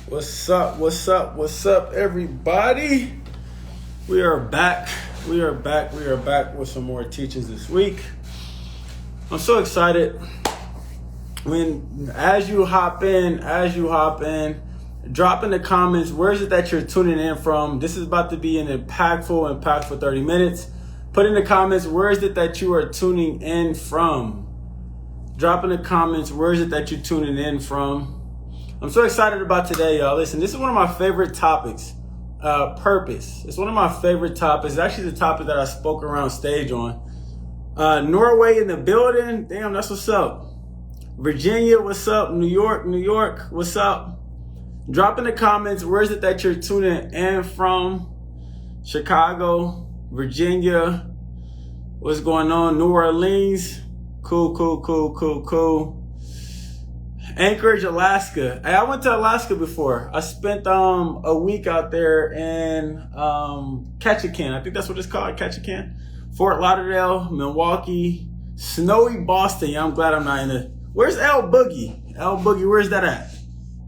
What's up? What's up? What's up, everybody? We are back. We are back with some more teachings this week. I'm so excited. As you hop in, drop in the comments, where is it that you're tuning in from? This is about to be an impactful 30 minutes. Put in the comments, where is it that you are tuning in from? Drop in the comments, where is it that you're tuning in from? I'm so excited about today, y'all. Listen, this is one of my favorite topics, purpose. It's one of my favorite topics. It's actually the topic that I spoke around stage on. Norway in the building. Damn, that's what's up. Virginia, what's up? New York, what's up? Drop in the comments, where is it that you're tuning in from? Chicago, Virginia, what's going on? New Orleans, cool. Anchorage, Alaska. Hey, I went to Alaska before. I spent a week out there in Ketchikan. I think that's what it's called, Ketchikan. Fort Lauderdale, Milwaukee, snowy Boston. Yeah, I'm glad I'm not in the... Where's El Boogie? El Boogie, where's that at?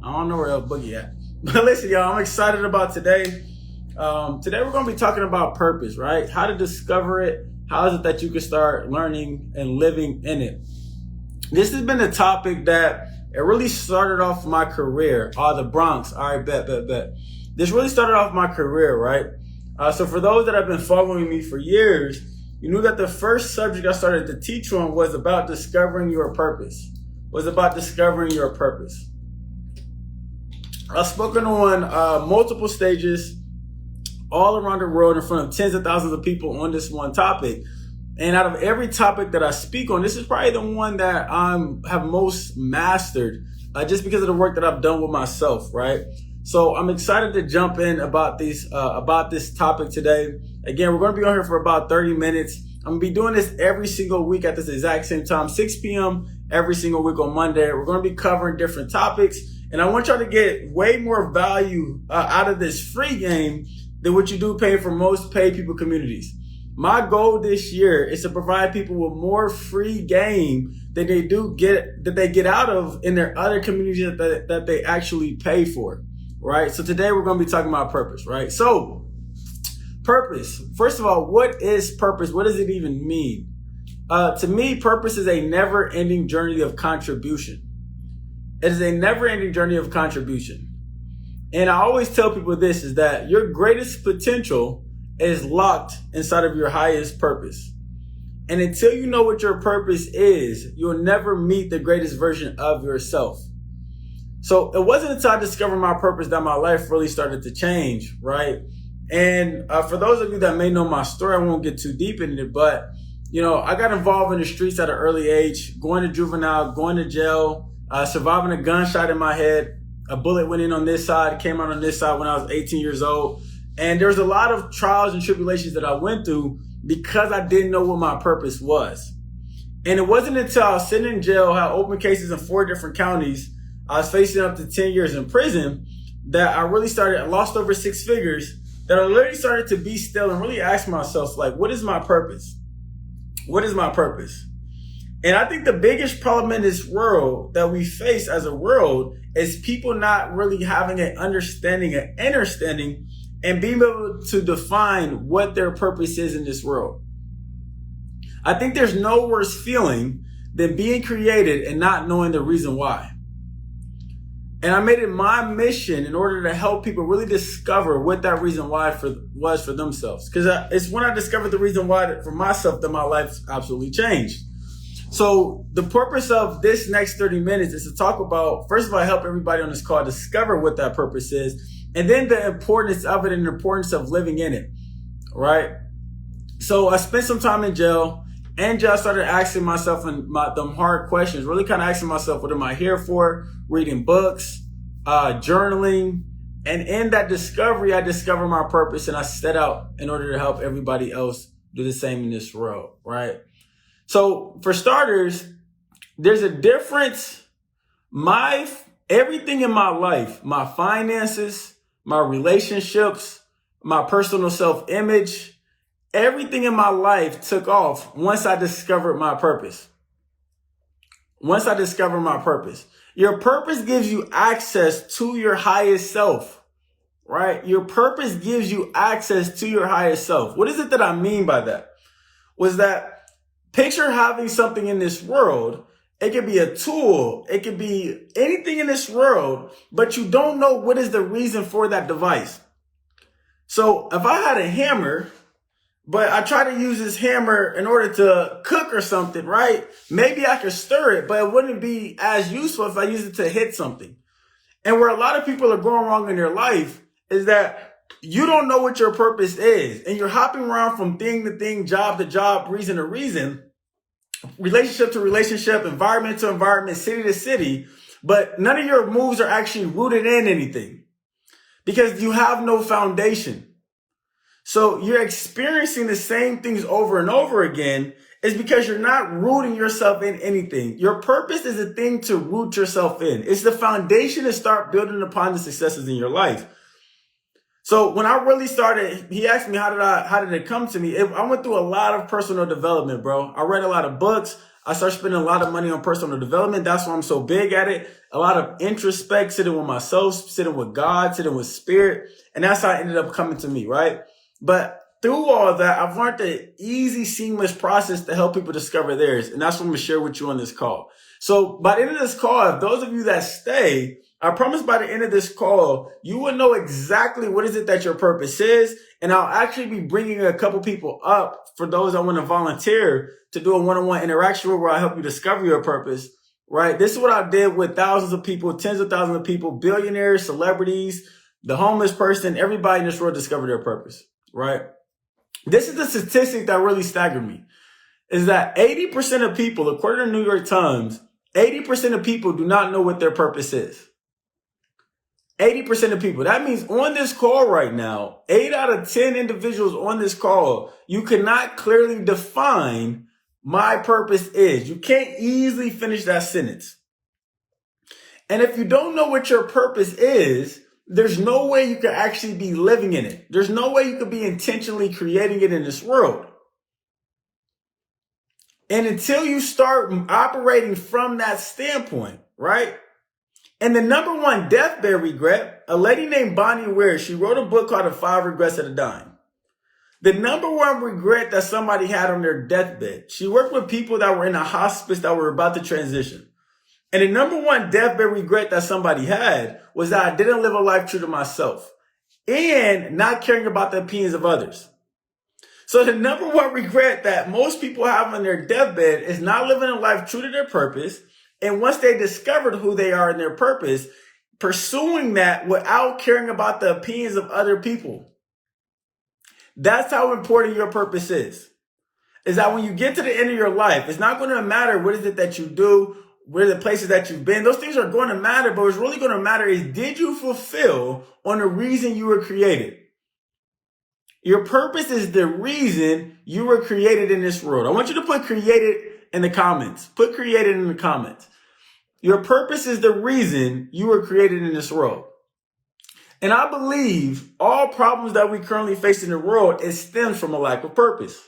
I don't know where El Boogie at. But listen, y'all, I'm excited about today. Today we're going to be talking about purpose, right? How to discover it. How is it that you can start learning and living in it? This has been a topic that it really started off my career. The Bronx. All right, bet. This really started off my career, right? So for those that have been following me for years, you knew that the first subject I started to teach on was about discovering your purpose. I've spoken on multiple stages all around the world in front of tens of thousands of people on this one topic. And out of every topic that I speak on, this is probably the one that I have most mastered just because of the work that I've done with myself, right? So I'm excited to jump in about this topic today. Again, we're going to be on here for about 30 minutes. I'm going to be doing this every single week at this exact same time, 6 p.m. every single week on Monday. We're going to be covering different topics. And I want y'all to get way more value out of this free game than what you do paying for most paid people communities. My goal this year is to provide people with more free game than they get out of in their other communities that they actually pay for, right? So today we're going to be talking about purpose, right? So purpose. First of all, what is purpose? What does it even mean? To me, purpose is a never-ending journey of contribution. It is a never-ending journey of contribution. And I always tell people this is that your greatest potential is locked inside of your highest purpose. And until you know what your purpose is, you'll never meet the greatest version of yourself. So it wasn't until I discovered my purpose that my life really started to change, right? And for those of you that may know my story, I won't get too deep into it, but I got involved in the streets at an early age, going to juvenile, going to jail, surviving a gunshot in my head. A bullet went in on this side, came out on this side when I was 18 years old. And there's a lot of trials and tribulations that I went through because I didn't know what my purpose was. And it wasn't until I was sitting in jail, had open cases in 4 different counties, I was facing up to 10 years in prison, that I lost over 6 figures, that I literally started to be still and really ask myself, like, what is my purpose? What is my purpose? And I think the biggest problem in this world that we face as a world is people not really having an understanding and being able to define what their purpose is in this world. I think there's no worse feeling than being created and not knowing the reason why. And I made it my mission in order to help people really discover what that reason why was for themselves. Because it's when I discovered the reason why for myself that my life absolutely changed. So the purpose of this next 30 minutes is to talk about, first of all, help everybody on this call discover what that purpose is. And then the importance of it and the importance of living in it, right? So I spent some time in jail. And I started asking myself them hard questions, really kind of asking myself, what am I here for? Reading books, journaling. And in that discovery, I discovered my purpose and I set out in order to help everybody else do the same in this world, right? So for starters, there's a difference. Everything in my life, my finances, my relationships, my personal self-image, everything in my life took off once I discovered my purpose. Your purpose gives you access to your highest self, right? Your purpose gives you access to your highest self. What is it that I mean by that? Was that picture having something in this world. It could be a tool. It could be anything in this world, but you don't know what is the reason for that device. So if I had a hammer, but I try to use this hammer in order to cook or something, right? Maybe I could stir it, but it wouldn't be as useful if I used it to hit something. And where a lot of people are going wrong in their life is that you don't know what your purpose is. And you're hopping around from thing to thing, job to job, reason to reason, relationship to relationship, environment to environment, city to city. But none of your moves are actually rooted in anything because you have no foundation. So you're experiencing the same things over and over again is because you're not rooting yourself in anything. Your purpose is a thing to root yourself in. It's the foundation to start building upon the successes in your life. So when I really started, he asked me, how did it come to me? I went through a lot of personal development, bro. I read a lot of books. I started spending a lot of money on personal development. That's why I'm so big at it. A lot of introspect, sitting with myself, sitting with God, sitting with spirit. And that's how it ended up coming to me, right? But through all of that, I've learned the easy, seamless process to help people discover theirs. And that's what I'm going to share with you on this call. So by the end of this call, if those of you that stay, I promise by the end of this call, you will know exactly what is it that your purpose is. And I'll actually be bringing a couple people up for those that want to volunteer to do a one-on-one interaction where I help you discover your purpose, right? This is what I did with thousands of people, tens of thousands of people, billionaires, celebrities, the homeless person, everybody in this world discovered their purpose. Right? This is the statistic that really staggered me, is that 80% of people, according to New York Times, 80% of people do not know what their purpose is. 80% of people. That means on this call right now, 8 out of 10 individuals on this call, you cannot clearly define my purpose is. You can't easily finish that sentence. And if you don't know what your purpose is, there's no way you could actually be living in it. There's no way you could be intentionally creating it in this world. And until you start operating from that standpoint, right? And the number one deathbed regret, a lady named Bonnie Ware, she wrote a book called The 5 Regrets of the Dying. The number one regret that somebody had on their deathbed, she worked with people that were in a hospice that were about to transition. And the number one deathbed regret that somebody had was that I didn't live a life true to myself and not caring about the opinions of others. So the number one regret that most people have on their deathbed is not living a life true to their purpose. And once they discovered who they are and their purpose, pursuing that without caring about the opinions of other people. That's how important your purpose is that when you get to the end of your life, it's not going to matter what is it that you do, where are the places that you've been. Those things are going to matter, but what's really going to matter is, did you fulfill on the reason you were created? Your purpose is the reason you were created in this world. I want you to put created in the comments. Put created in the comments. Your purpose is the reason you were created in this world. And I believe all problems that we currently face in the world, it stems from a lack of purpose.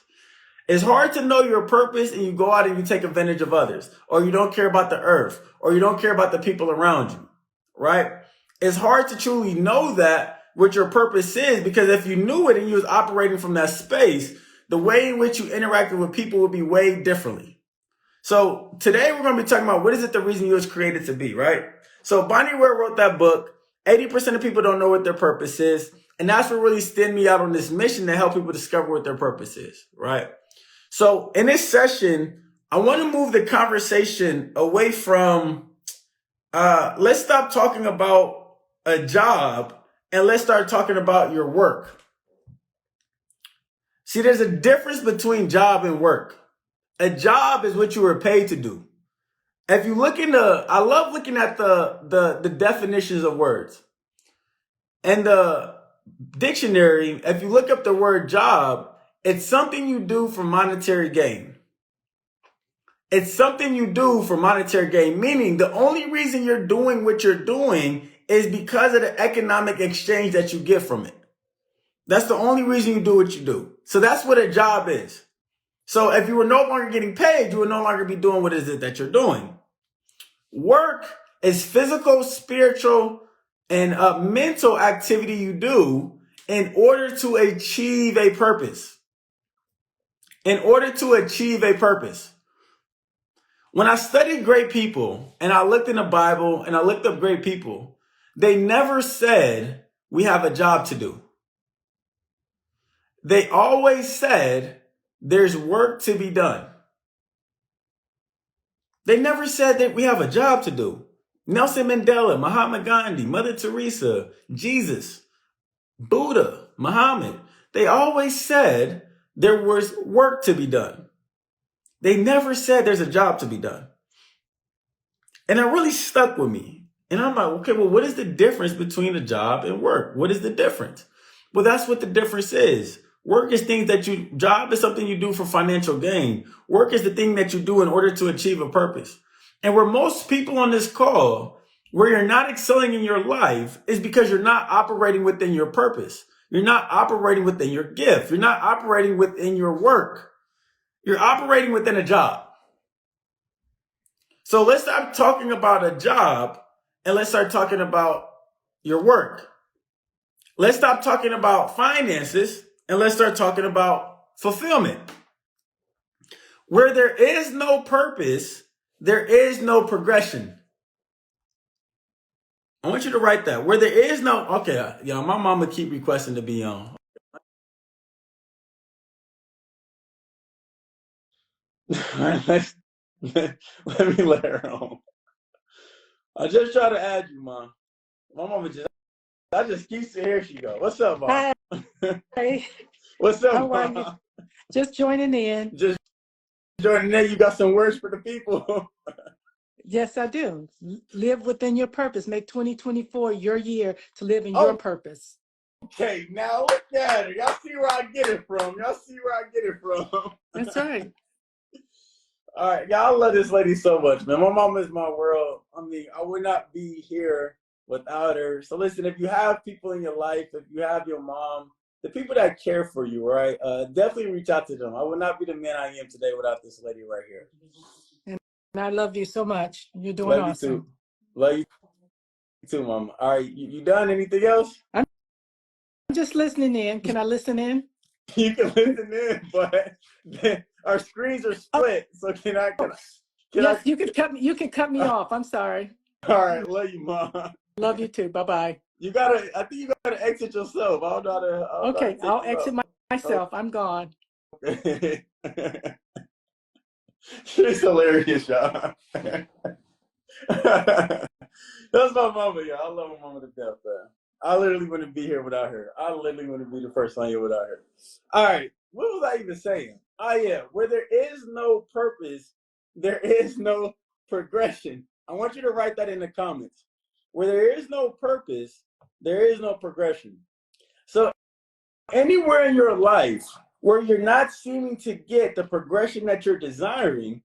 It's hard to know your purpose and you go out and you take advantage of others, or you don't care about the earth, or you don't care about the people around you, right? It's hard to truly know that what your purpose is, because if you knew it and you was operating from that space, the way in which you interacted with people would be way differently. So today we're going to be talking about what is it the reason you was created to be, right? So Bonnie Ware wrote that book. 80% of people don't know what their purpose is. And that's what really stemmed me out on this mission to help people discover what their purpose is, right? So in this session, I want to move the conversation away from, let's stop talking about a job and let's start talking about your work. See, there's a difference between job and work. A job is what you were paid to do. If you look I love looking at the definitions of words. And the dictionary, if you look up the word job, it's something you do for monetary gain. It's something you do for monetary gain, meaning the only reason you're doing what you're doing is because of the economic exchange that you get from it. That's the only reason you do what you do. So that's what a job is. So if you were no longer getting paid, you would no longer be doing what is it that you're doing. Work It's physical, spiritual, and mental activity you do in order to achieve a purpose. In order to achieve a purpose. When I studied great people and I looked in the Bible and I looked up great people, they never said we have a job to do. They always said there's work to be done. They never said that we have a job to do. Nelson Mandela, Mahatma Gandhi, Mother Teresa, Jesus, Buddha, Muhammad, they always said there was work to be done. They never said there's a job to be done. And it really stuck with me. And I'm like, okay, well, what is the difference between a job and work? What is the difference? Well, that's what the difference is. Work is things that job is something you do for financial gain. Work is the thing that you do in order to achieve a purpose. And where most people on this call, where you're not excelling in your life, is because you're not operating within your purpose. You're not operating within your gift. You're not operating within your work. You're operating within a job. So let's stop talking about a job and let's start talking about your work. Let's stop talking about finances and let's start talking about fulfillment. Where there is no purpose, there is no progression. I want you to write that. Where there is no, okay, my mama keep requesting to be on. let me let her on. I just try to add you, Mom. My mama I just keep saying, here she go. What's up, Mom? Hi. What's up, How are you? Just joining in. Just joining in. You got some words for the people. Yes, I do. Live within your purpose. Make 2024 your year to live in your purpose. Okay, now look at her. Y'all see where I get it from. That's right. All right, y'all love this lady so much, man. My mom is my world. I mean, I would not be here without her. So listen, if you have people in your life, if you have your mom, the people that care for you, right? Definitely reach out to them. I would not be the man I am today without this lady right here. And I love you so much. You're doing awesome. Love you too, Mom. All right, you done? Anything else? I'm just listening in. Can I listen in? You can listen in, but our screens are split. So can I? Yes, you can cut me off. I'm sorry. All right, love you, Mom. Love you too. Bye-bye. I think you gotta exit yourself. I don't know how to. Okay, I'll exit myself. I'm gone. She's hilarious, y'all. That's my mama, y'all. I love my mama to death, man. I literally wouldn't be here without her. I literally wouldn't be the first one here without her. All right, what was I even saying? Oh yeah, where there is no purpose, there is no progression. I want you to write that in the comments. Where there is no purpose, there is no progression. So anywhere in your life where you're not seeming to get the progression that you're desiring,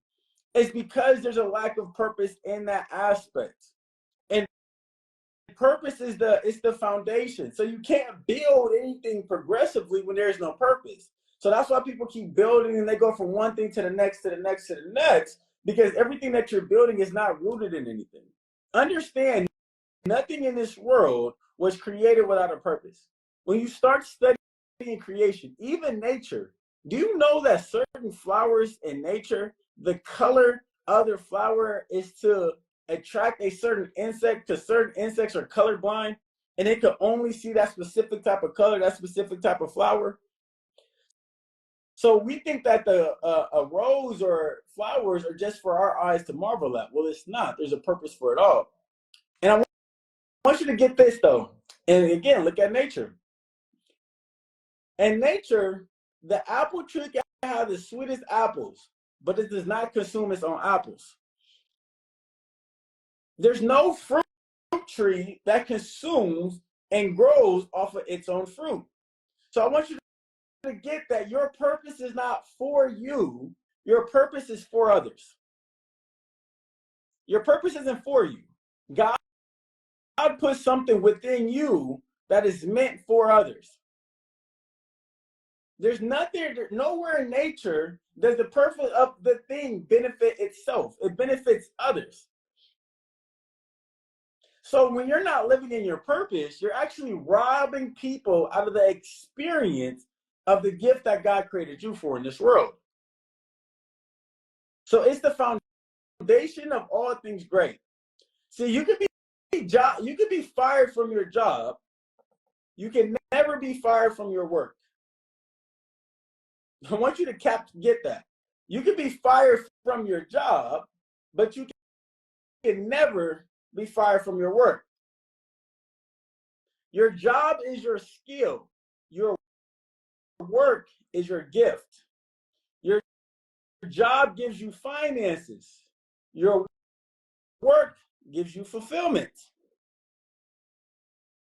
it's because there's a lack of purpose in that aspect. And purpose is the foundation. So you can't build anything progressively when there's no purpose. So that's why people keep building and they go from one thing to the next, to the next, to the next, because everything that you're building is not rooted in anything. Understand, nothing in this world was created without a purpose. When you start studying creation, even nature, do you know that certain flowers in nature, the color of their flower is to attract a certain insect, because certain insects are colorblind and they can only see that specific type of color, that specific type of flower? So we think that a rose or flowers are just for our eyes to marvel at. Well, it's not. There's a purpose for it all. And I want you to get this though. And again, look at nature. In nature, the apple tree can have the sweetest apples, but it does not consume its own apples. There's no fruit tree that consumes and grows off of its own fruit. So I want you to get that your purpose is not for you. Your purpose is for others. Your purpose isn't for you. God put something within you that is meant for others. There's nothing, nowhere in nature does the purpose of the thing benefit itself. It benefits others. So when you're not living in your purpose, you're actually robbing people out of the experience of the gift that God created you for in this world. So it's the foundation of all things great. See, you could be fired from your job. You can never be fired from your work. I want you to get that. You can be fired from your job, but you can never be fired from your work. Your job is your skill. Your work is your gift. Your job gives you finances. Your work gives you fulfillment.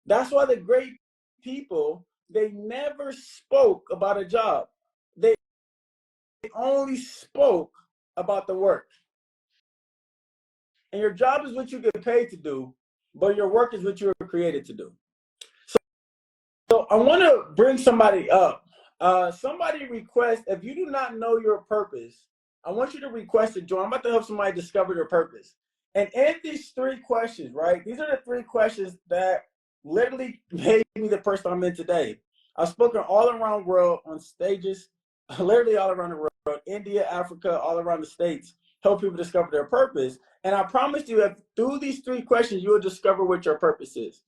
That's why the great people, they never spoke about a job. They only spoke about the work. And your job is what you get paid to do, but your work is what you were created to do. So I want to bring somebody up. Somebody request, if you do not know your purpose, I want you to request to join. I'm about to help somebody discover their purpose. And in these 3 questions, right? These are the 3 questions that literally made me the person I'm in today. I've spoken all around the world on stages, literally all around the world, India, Africa, all around the States, help people discover their purpose. And I promise you, if through these 3 questions, you will discover what your purpose is.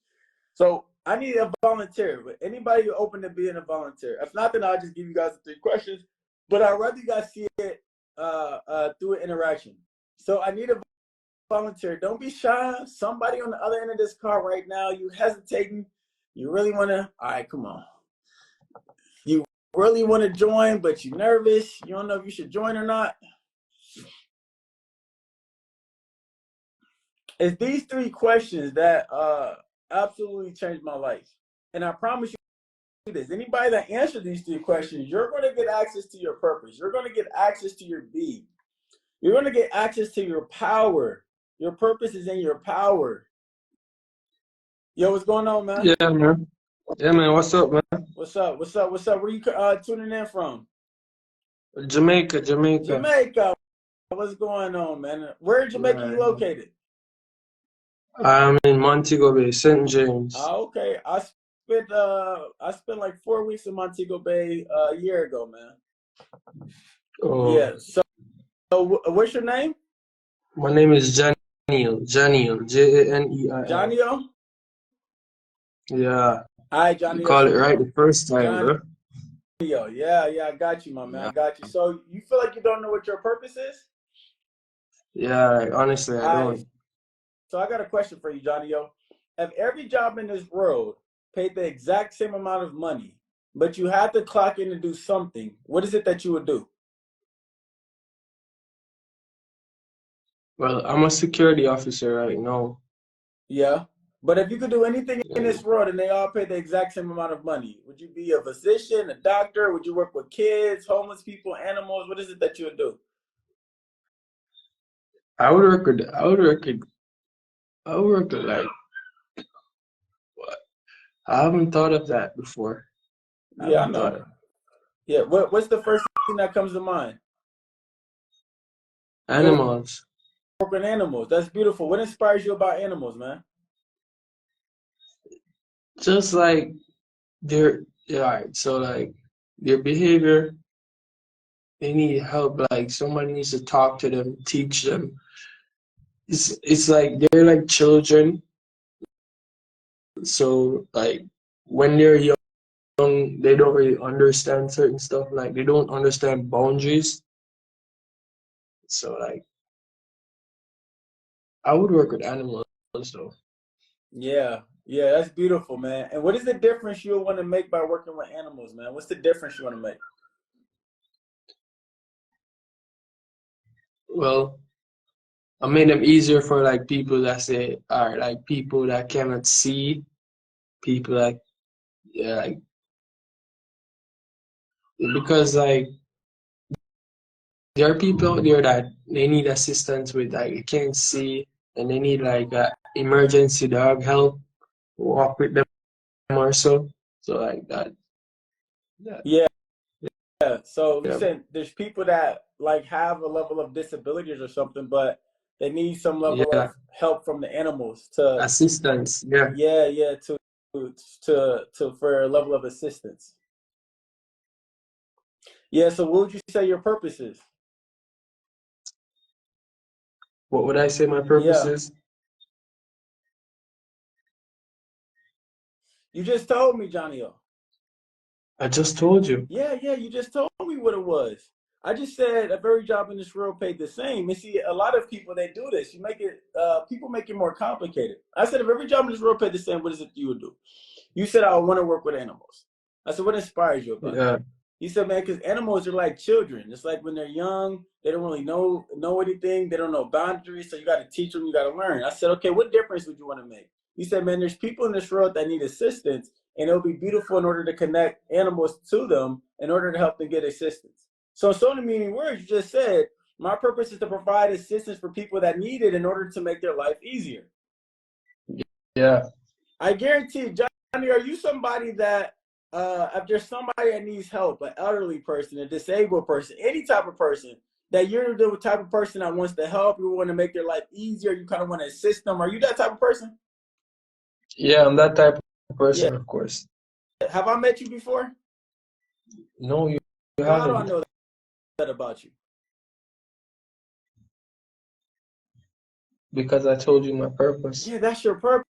So I need a volunteer, but anybody open to being a volunteer. If not, then I'll just give you guys the 3 questions. But I'd rather you guys see it through an interaction. So I need a volunteer. Don't be shy. Somebody on the other end of this call right now, you hesitating. You really want to, all right, come on. You really want to join, but you're nervous. You don't know if you should join or not. It's these 3 questions that absolutely changed my life. And I promise you this, anybody that answers these 3 questions, you're going to get access to your purpose. You're going to get access to your being. You're going to get access to your power. Your purpose is in your power. Yo, what's going on, man? Yeah, man. Yeah, man. What's up, man? What's up? What's up? What's up? Where you tuning in from? Jamaica. Jamaica. What's going on, man? Where in Jamaica you located? I'm in Montego Bay, St. James. Okay. I spent like 4 weeks in Montego Bay a year ago, man. Oh. Yeah. So what's your name? My name is Janiel. Janiel. Janeil. Janio? Yeah. Hi, Johnny. You call it right the first time, bro. Yeah, I got you, my man. I got you. So you feel like you don't know what your purpose is? Yeah, honestly, I don't. So I got a question for you, Johnny. If every job in this world paid the exact same amount of money, but you had to clock in and do something, what is it that you would do? Well, I'm a security officer right now. Yeah. But if you could do anything in this world and they all paid the exact same amount of money, would you be a physician, a doctor? Would you work with kids, homeless people, animals? What is it that you would do? I would work with like what? I haven't thought of that before. Yeah, I know. Yeah. What's the first thing that comes to mind? Animals. Work with animals. That's beautiful. What inspires you about animals, man? Just like so like their behavior, they need help. Like somebody needs to talk to them, teach them. It's like they're like children. So like when they're young, they don't really understand certain stuff. Like they don't understand boundaries. So like I would work with animals though. Yeah, that's beautiful, man. And what is the difference you want to make by working with animals, man? What's the difference you want to make? Well, I made them easier for like people that are like people that cannot see, people that like because like there are people out there that they need assistance with like they can't see and they need like emergency dog help, walk with them or so. So like that. Yeah. So you said there's people that like have a level of disabilities or something, but They need some level of help from the animals to assistance. For a level of assistance. Yeah. So what would you say your purpose is? What would I say my purpose is? You just told me, Johnny O. I just told you. Yeah, you just told me what it was. I just said every job in this world paid the same. And see, a lot of people, they do this. You make it, people make it more complicated. I said, if every job in this world paid the same, what is it you would do? You said, I want to work with animals. I said, what inspires you about it? He said, man, because animals are like children. It's like when they're young, they don't really know anything. They don't know boundaries. So you got to teach them, you got to learn. I said, okay, what difference would you want to make? He said, man, there's people in this world that need assistance, and it'll be beautiful in order to connect animals to them in order to help them get assistance. So many meaning words, you just said, my purpose is to provide assistance for people that need it in order to make their life easier. Yeah. I guarantee you, Johnny, are you somebody that, if there's somebody that needs help, an elderly person, a disabled person, any type of person, that you're the type of person that wants to help, you want to make their life easier, you kind of want to assist them. Are you that type of person? Yeah, I'm that type of person, of course. Have I met you before? No, you How haven't. do I know that about you? Because I told you my purpose. Yeah, that's your purpose.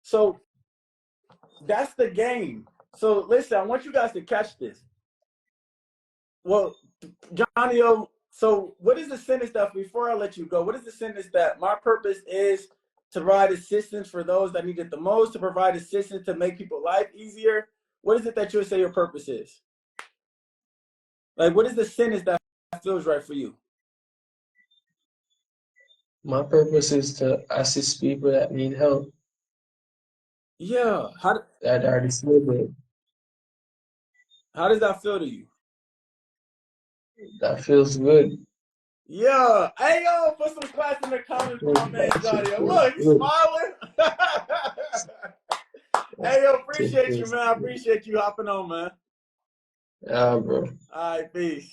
So that's the game. So listen, I want you guys to catch this. Well, Johnny O, so what is the sentence that, before I let you go, what is the sentence that my purpose is to provide assistance for those that need it the most, to provide assistance to make people's life easier? What is it that you would say your purpose is? Like, what is the sentence that feels right for you? My purpose is to assist people that need help. Yeah. That are disabled. How does that feel to you? That feels good. Yeah. Hey, yo, put some claps in the comments for my man Johnny. Look, he's smiling. Hey, yo, appreciate you, man. I appreciate you hopping on, man. Yeah, bro. All right, peace.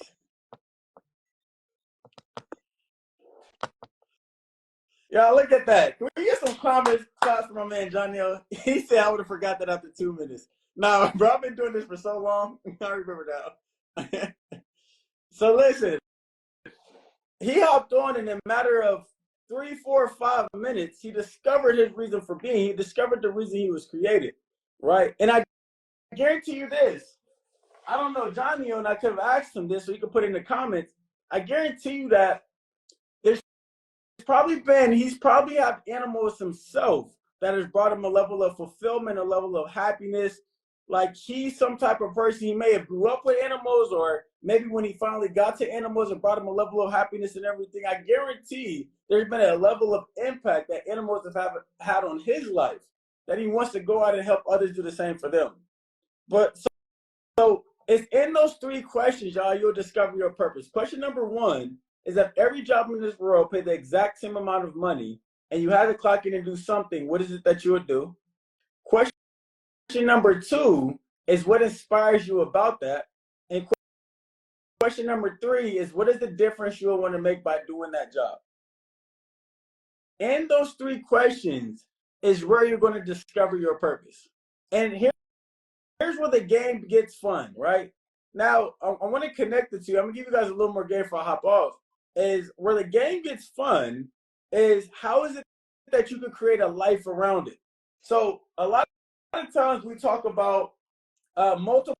Yeah, look at that. Can we get some comments, claps for my man Johnny? He said I would have forgot that after 2 minutes. No, bro, I've been doing this for so long. I remember now. So listen, he hopped on in a matter of 3, 4, 5 minutes. He discovered his reason for being. He discovered the reason he was created, right? And I guarantee you this. I don't know, Johnny, and I could have asked him this, so he could put it in the comments. I guarantee you that he's probably had animals himself that has brought him a level of fulfillment, a level of happiness. Like, he's some type of person, he may have grew up with animals, or maybe when he finally got to animals, it brought him a level of happiness and everything. I guarantee there's been a level of impact that animals have had on his life, that he wants to go out and help others do the same for them. But so it's in those 3 questions, y'all, you'll discover your purpose. Question number 1 is that every job in this world pay the exact same amount of money, and you had to clock in and do something. What is it that you would do? Question number 2 is what inspires you about that? And question number 3 is what is the difference you'll want to make by doing that job? In those 3 questions is where you're going to discover your purpose. And here's where the game gets fun, right? Now, I want to connect the two. I'm going to give you guys a little more game before I hop off. Is where the game gets fun is how is it that you can create a life around it? So a lot of times we talk about multiple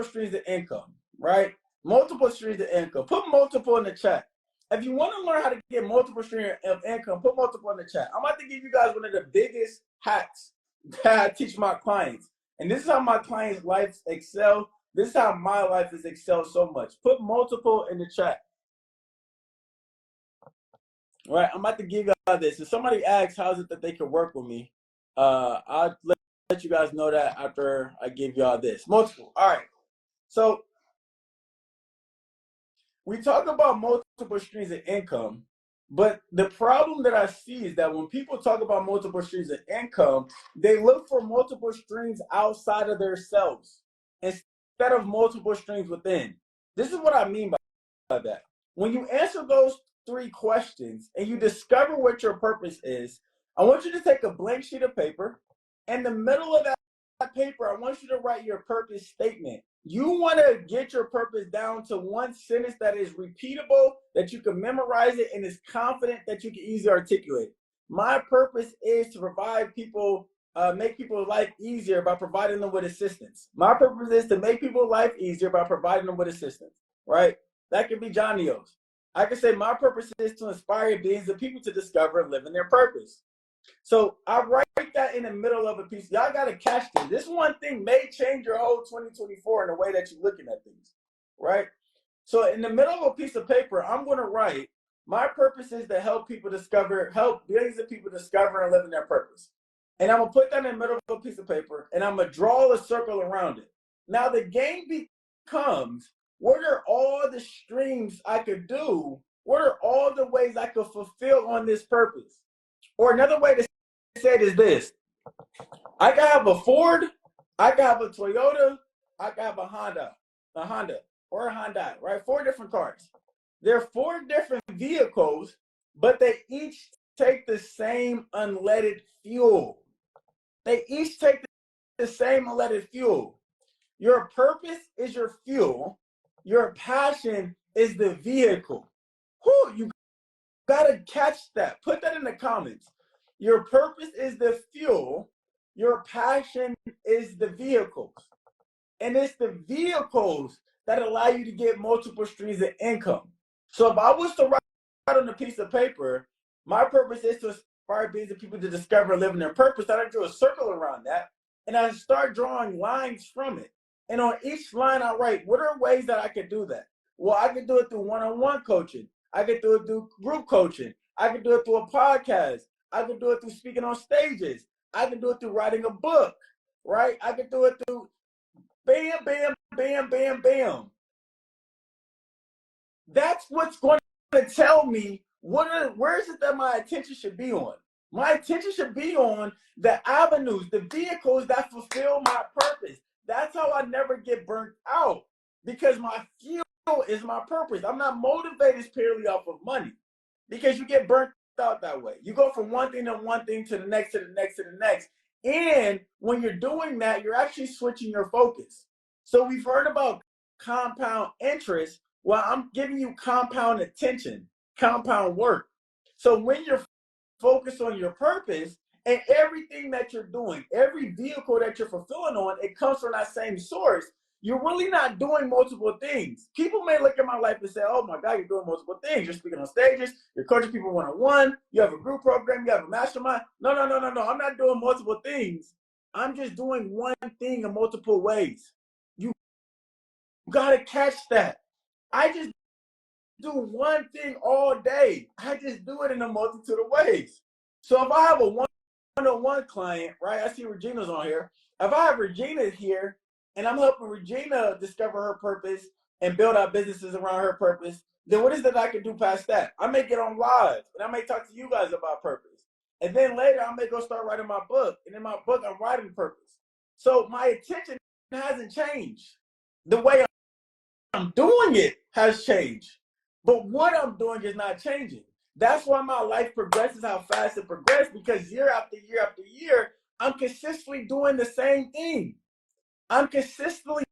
streams of income, right? Multiple streams of income. Put multiple in the chat. If you want to learn how to get multiple streams of income, put multiple in the chat. I'm about to give you guys one of the biggest hacks that I teach my clients. And this is how my clients' lives excel. This is how my life has excelled so much. Put multiple in the chat. All right, I'm about to give you guys this. If somebody asks how is it that they can work with me, I'll let you guys know that after I give y'all this. Multiple. All right. So we talk about multiple streams of income, but the problem that I see is that when people talk about multiple streams of income, they look for multiple streams outside of themselves instead of multiple streams within. This is what I mean by that. When you answer those 3 questions and you discover what your purpose is, I want you to take a blank sheet of paper. In the middle of that paper, I want you to write your purpose statement. You want to get your purpose down to one sentence that is repeatable, that you can memorize it, and is confident that you can easily articulate. My purpose is to provide people, make people's life easier by providing them with assistance. My purpose is to make people's life easier by providing them with assistance, right? That could be Johnny O's. I can say my purpose is to inspire billions of people to discover and live in their purpose. So I write that in the middle of a piece. Y'all got to catch this. This one thing may change your whole 2024 in the way that you're looking at things, right? So in the middle of a piece of paper, I'm going to write, my purpose is to help billions of people discover and live in their purpose. And I'm going to put that in the middle of a piece of paper, and I'm going to draw a circle around it. Now the game becomes, what are all the streams I could do? What are all the ways I could fulfill on this purpose? Or another way to say it is this. I can have a Ford, I can have a Toyota, I can have a Honda or a Hyundai, right? 4 different cars. They're 4 different vehicles, but they each take the same unleaded fuel. They each take the same unleaded fuel. Your purpose is your fuel. Your passion is the vehicle. Whew, you gotta catch that. Put that in the comments. Your purpose is the fuel. Your passion is the vehicles. And it's the vehicles that allow you to get multiple streams of income. So if I was to write on a piece of paper, my purpose is to inspire billions of people to discover and live in their purpose, I drew a circle around that, and I start drawing lines from it. And on each line I write, what are ways that I could do that? Well, I could do it through one-on-one coaching. I could do it through group coaching. I could do it through a podcast. I could do it through speaking on stages. I could do it through writing a book, right? I could do it through bam, bam, bam, bam, bam. That's what's going to tell me where is it that my attention should be on. My attention should be on the avenues, the vehicles that fulfill my purpose. That's how I never get burnt out, because my fuel is my purpose. I'm not motivated purely off of money, because you get burnt out that way. You go from one thing to the next, to the next, to the next. And when you're doing that, you're actually switching your focus. So we've heard about compound interest. Well, I'm giving you compound attention, compound work. So when you're focused on your purpose, and everything that you're doing, every vehicle that you're fulfilling on, it comes from that same source. You're really not doing multiple things. People may look at my life and say, oh my God, you're doing multiple things. You're speaking on stages, you're coaching people one-on-one, you have a group program, you have a mastermind. No. I'm not doing multiple things. I'm just doing one thing in multiple ways. You gotta catch that. I just do one thing all day. I just do it in a multitude of ways. So if I have a one-on-one client, right? I see Regina's on here. If I have Regina here and I'm helping Regina discover her purpose and build out businesses around her purpose, then what is it I can do past that? I may get on live and I may talk to you guys about purpose. And then later I may go start writing my book. And in my book, I'm writing purpose. So my attention hasn't changed. The way I'm doing it has changed. But what I'm doing is not changing. That's why my life progresses how fast it progresses, because year after year after year, I'm consistently doing the same thing. I'm consistently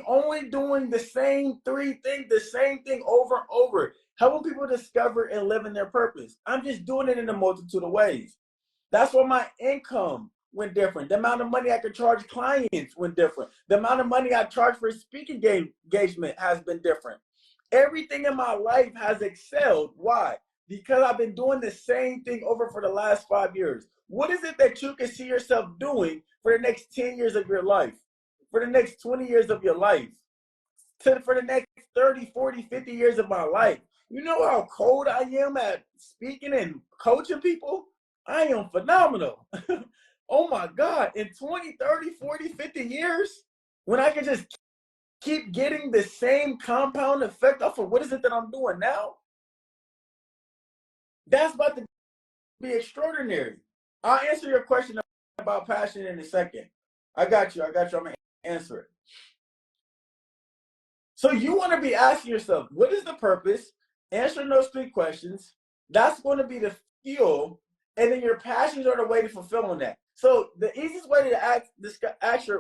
only doing the same 3 things, the same thing over and over, helping people discover and live in their purpose. I'm just doing it in a multitude of ways. That's why my income went different. The amount of money I could charge clients went different. The amount of money I charge for speaking engagement has been different. Everything in my life has excelled. Why? Because I've been doing the same thing over for the last 5 years. What is it that you can see yourself doing for the next 10 years of your life? For the next 20 years of your life? For the next 30, 40, 50 years of my life? You know how cold I am at speaking and coaching people? I am phenomenal. Oh my God. In 20, 30, 40, 50 years, when I can just keep getting the same compound effect off of what is it that I'm doing now, that's about to be extraordinary. I'll answer your question about passion in a second. I got you. I'm going to answer it. So you want to be asking yourself, what is the purpose? answering those 3 questions, that's going to be the fuel, and then your passions are the way to fulfill that. So the easiest way to ask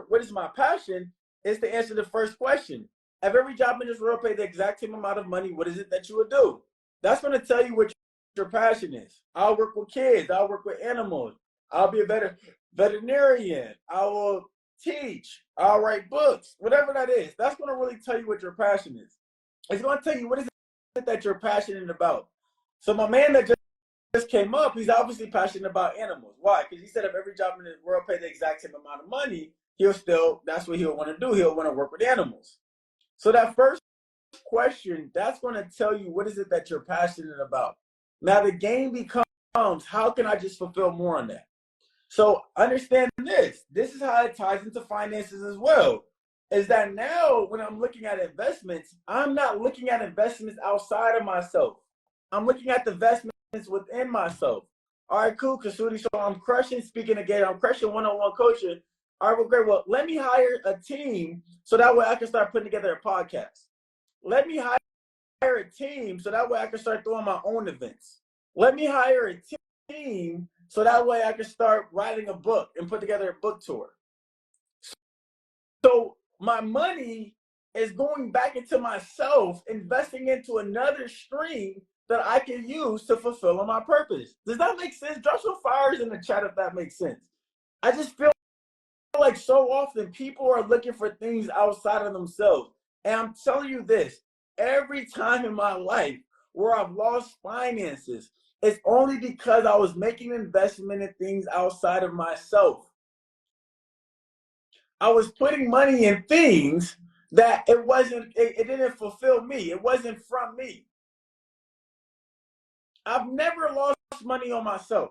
what is my passion is to answer the first question. If every job in this world paid the exact same amount of money, what is it that you would do? That's going to tell you what your passion is. I'll work with kids. I'll work with animals. I'll be a better veterinarian. I will teach. I'll write books. Whatever that is, that's going to really tell you what your passion is. It's going to tell you what is it that you're passionate about. So my man that just came up, he's obviously passionate about animals. Why? Because he said if every job in the world paid the exact same amount of money, that's what he'll want to do. He'll want to work with animals. So that first question, that's going to tell you what is it that you're passionate about. Now the game becomes, how can I just fulfill more on that? So understand this. This is how it ties into finances as well. Is that now when I'm looking at investments, I'm not looking at investments outside of myself. I'm looking at the investments within myself. All right, cool, Kusudi. So I'm crushing, speaking again, I'm crushing one-on-one coaching. All right, well, great. Well, let me hire a team so that way I can start putting together a podcast. Let me hire a team so that way I can start throwing my own events. Let me hire a team so that way I can start writing a book and put together a book tour. So my money is going back into myself, investing into another stream that I can use to fulfill my purpose. Does that make sense? Drop some fires in the chat if that makes sense. I just feel like so often people are looking for things outside of themselves. And I'm telling you this, every time in my life where I've lost finances, it's only because I was making an investment in things outside of myself. I was putting money in things that it didn't fulfill me. It wasn't from me. I've never lost money on myself.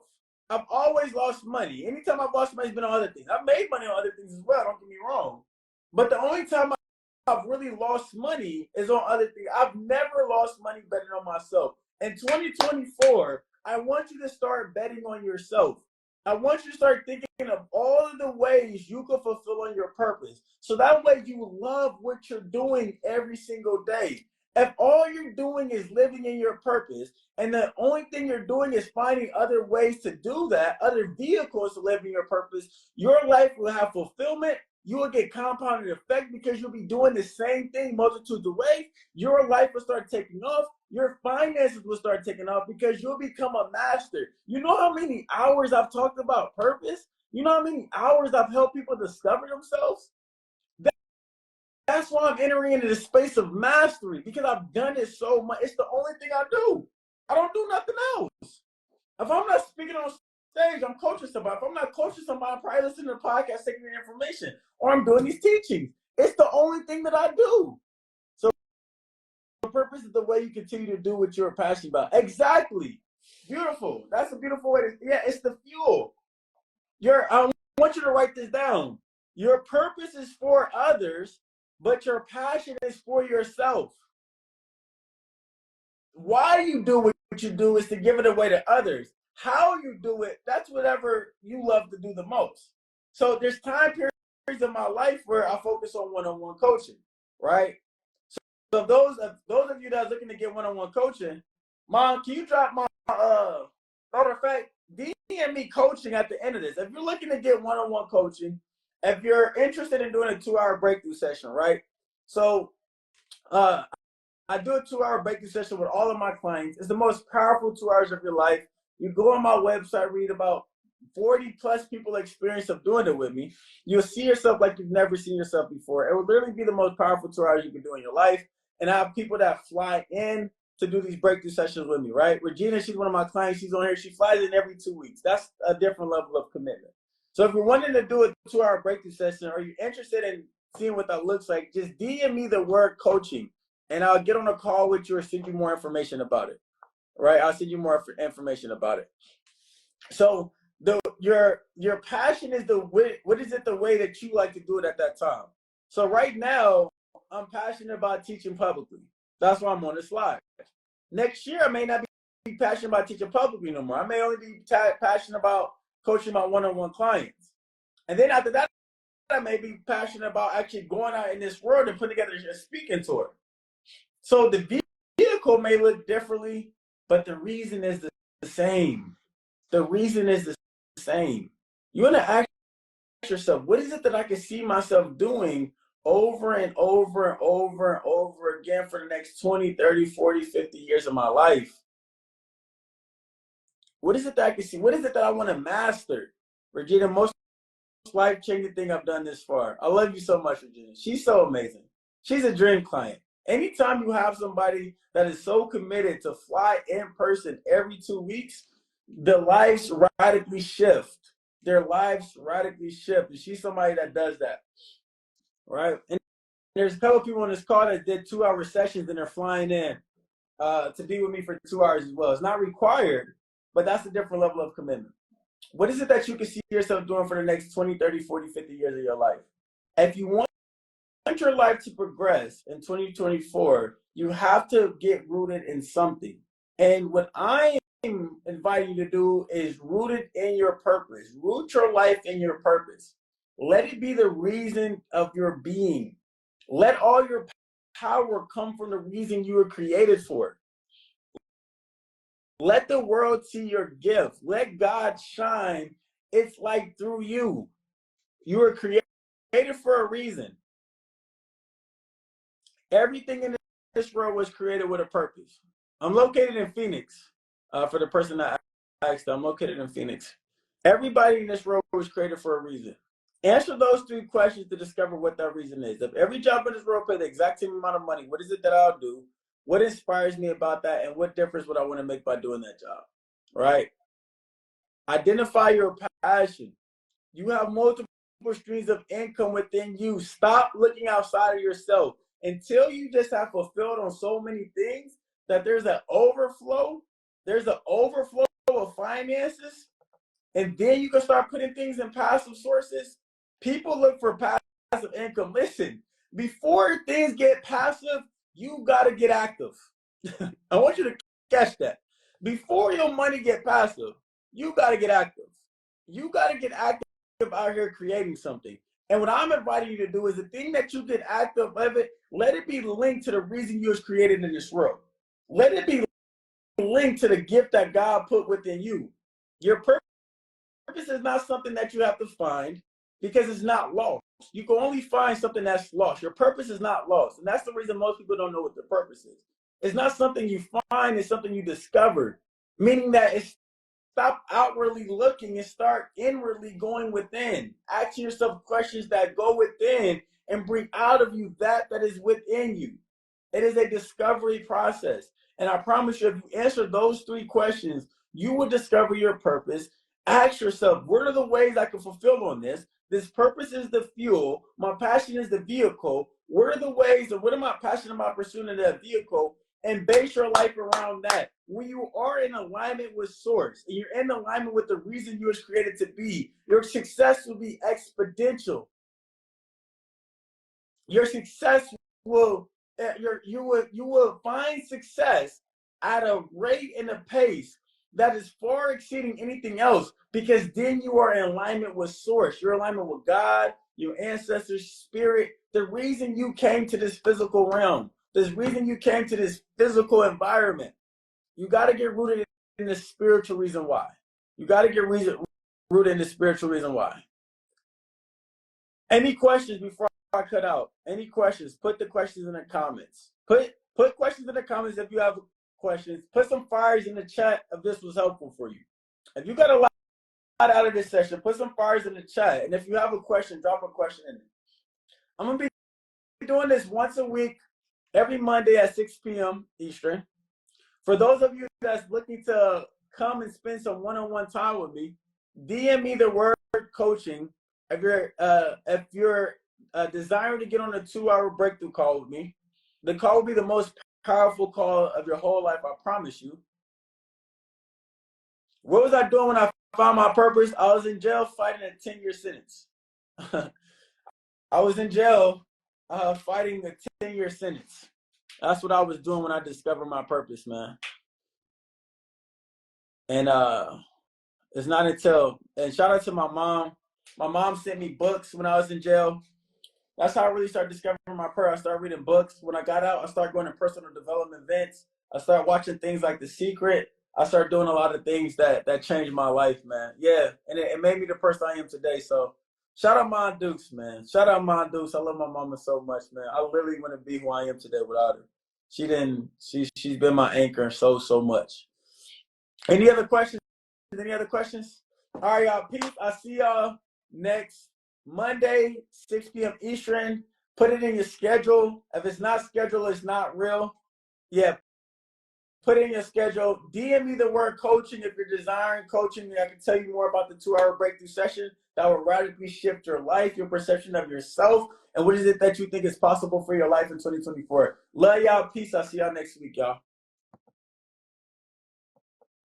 I've always lost money. Anytime I've lost money, it's been on other things. I've made money on other things as well, don't get me wrong. But the only time I've really lost money is on other things. I've never lost money betting on myself. In 2024, I want you to start betting on yourself. I want you to start thinking of all of the ways you can fulfill on your purpose. So that way you love what you're doing every single day. If all you're doing is living in your purpose, and the only thing you're doing is finding other ways to do that, other vehicles to live in your purpose, your life will have fulfillment. You will get compounded effect because you'll be doing the same thing multitudes of ways. Your life will start taking off. Your finances will start taking off because you'll become a master. You know how many hours I've talked about purpose? You know how many hours I've helped people discover themselves? That's why I'm entering into the space of mastery, because I've done it so much. It's the only thing I do. I don't do nothing else. If I'm not speaking on stage, I'm coaching somebody. If I'm not coaching somebody, I'm probably listening to the podcast, taking the information, or I'm doing these teachings. It's the only thing that I do. So the purpose is the way you continue to do what you're passionate about. Exactly. Beautiful. That's a beautiful way to, yeah, it's the fuel. I want you to write this down. Your purpose is for others, but your passion is for yourself. Why you do what you do is to give it away to others. How you do it, that's whatever you love to do the most. So there's time periods in my life where I focus on one-on-one coaching, right? So those of you that are looking to get one-on-one coaching, Mom, can you drop my matter of fact, DM me coaching at the end of this. If you're looking to get one-on-one coaching, if you're interested in doing a 2-hour breakthrough session, right? So I do a 2-hour breakthrough session with all of my clients. It's the most powerful 2 hours of your life. You go on my website, read about 40 plus people experience of doing it with me. You'll see yourself like you've never seen yourself before. It will literally be the most powerful 2 hours you can do in your life. And I have people that fly in to do these breakthrough sessions with me, right? Regina, she's one of my clients. She's on here. She flies in every 2 weeks. That's a different level of commitment. So if you're wanting to do a 2-hour breakthrough session, or you're interested in seeing what that looks like, just DM me the word coaching, and I'll get on a call with you or send you more information about it, right? I'll send you more information about it. So your passion is what is it the way that you like to do it at that time? So right now, I'm passionate about teaching publicly. That's why I'm on the slide. Next year, I may not be passionate about teaching publicly no more. I may only be passionate about coaching my one-on-one clients. And then after that, I may be passionate about actually going out in this world and putting together a speaking tour. So the vehicle may look differently, but the reason is the same. The reason is the same. You want to ask yourself, what is it that I can see myself doing over and over and over and over again for the next 20, 30, 40, 50 years of my life? What is it that I can see? What is it that I want to master? Regina, most life-changing thing I've done this far. I love you so much, Regina. She's so amazing. She's a dream client. Anytime you have somebody that is so committed to fly in person every 2 weeks, the lives radically shift. Their lives radically shift. And she's somebody that does that, right? And there's a couple of people on this call that did 2-hour sessions and they're flying in to be with me for 2 hours as well. It's not required, but that's a different level of commitment. What is it that you can see yourself doing for the next 20, 30, 40, 50 years of your life? If you want your life to progress in 2024, you have to get rooted in something. And what I am inviting you to do is root it in your purpose. Root your life in your purpose. Let it be the reason of your being. Let all your power come from the reason you were created for. Let the world see your gift. Let God shine its light through you. You were created for a reason. Everything in this world was created with a purpose. I'm located in Phoenix. For the person that asked, I'm located in Phoenix. Everybody in this world was created for a reason. Answer those 3 questions to discover what that reason is. If every job in this world paid the exact same amount of money, what is it that I'll do? What inspires me about that? And what difference would I want to make by doing that job? Right? Identify your passion. You have multiple streams of income within you. Stop looking outside of yourself until you just have fulfilled on so many things that there's an overflow. There's an overflow of finances. And then you can start putting things in passive sources. People look for passive income. Listen, before things get passive, you got to get active. I want you to catch that. Before your money get passive, you got to get active. You got to get active out here creating something. And what I'm inviting you to do is the thing that you get active of it, let it be linked to the reason you was created in this world. Let it be linked to the gift that God put within you. Your purpose is not something that you have to find because it's not lost. You can only find something that's lost. Your purpose is not lost. And that's the reason most people don't know what their purpose is. It's not something you find, it's something you discover. Meaning that it's stop outwardly looking and start inwardly going within. Asking yourself questions that go within and bring out of you that is within you. It is a discovery process. And I promise you, if you answer those 3 questions, you will discover your purpose. Ask yourself, what are the ways I can fulfill on this? This purpose is the fuel. My passion is the vehicle. What are the ways, or what am I passionate about pursuing in that vehicle? And base your life around that. When you are in alignment with source and you're in alignment with the reason you was created to be, your success will be exponential. Your success will, you will find success at a rate and a pace that is far exceeding anything else, because then you are in alignment with source. You're in alignment with God, your ancestors, spirit, the reason you came to this physical realm. There's reason you came to this physical environment. You got to get rooted in the spiritual reason why. You got to get rooted in the spiritual reason why. Any questions before I cut out? Any questions? Put the questions in the comments. Put questions in the comments if you have questions. Put some fires in the chat if this was helpful for you. If you got a lot out of this session, put some fires in the chat. And if you have a question, drop a question in it. I'm going to be doing this once a week, every Monday at 6 p.m. Eastern. For those of you that's looking to come and spend some one-on-one time with me, DM me the word coaching. If you're desiring to get on a 2-hour breakthrough call with me, the call will be the most powerful call of your whole life, I promise you. What was I doing when I found my purpose? I was in jail fighting a 10-year sentence. I was in jail fighting a 10-year sentence. That's what I was doing when I discovered my purpose, man. And it's not until, and shout out to my mom. My mom sent me books when I was in jail. That's how I really started discovering my purpose. I started reading books. When I got out, I started going to personal development events. I started watching things like The Secret. I started doing a lot of things that changed my life, man. Yeah, and it made me the person I am today. So shout out Mon Dukes, man. Shout out Mon Dukes. I love my mama so much, man. I literally wouldn't be who I am today without her. She's been my anchor so much. Any other questions? Any other questions? All right, y'all. Peace. I'll see y'all next Monday, 6 p.m. Eastern. Put it in your schedule. If it's not scheduled, it's not real. Yeah, put it in your schedule. DM me the word coaching if you're desiring coaching. I can tell you more about the 2-hour breakthrough session that will radically shift your life, your perception of yourself, and what is it that you think is possible for your life in 2024. Love y'all. Peace. I'll see y'all next week, y'all.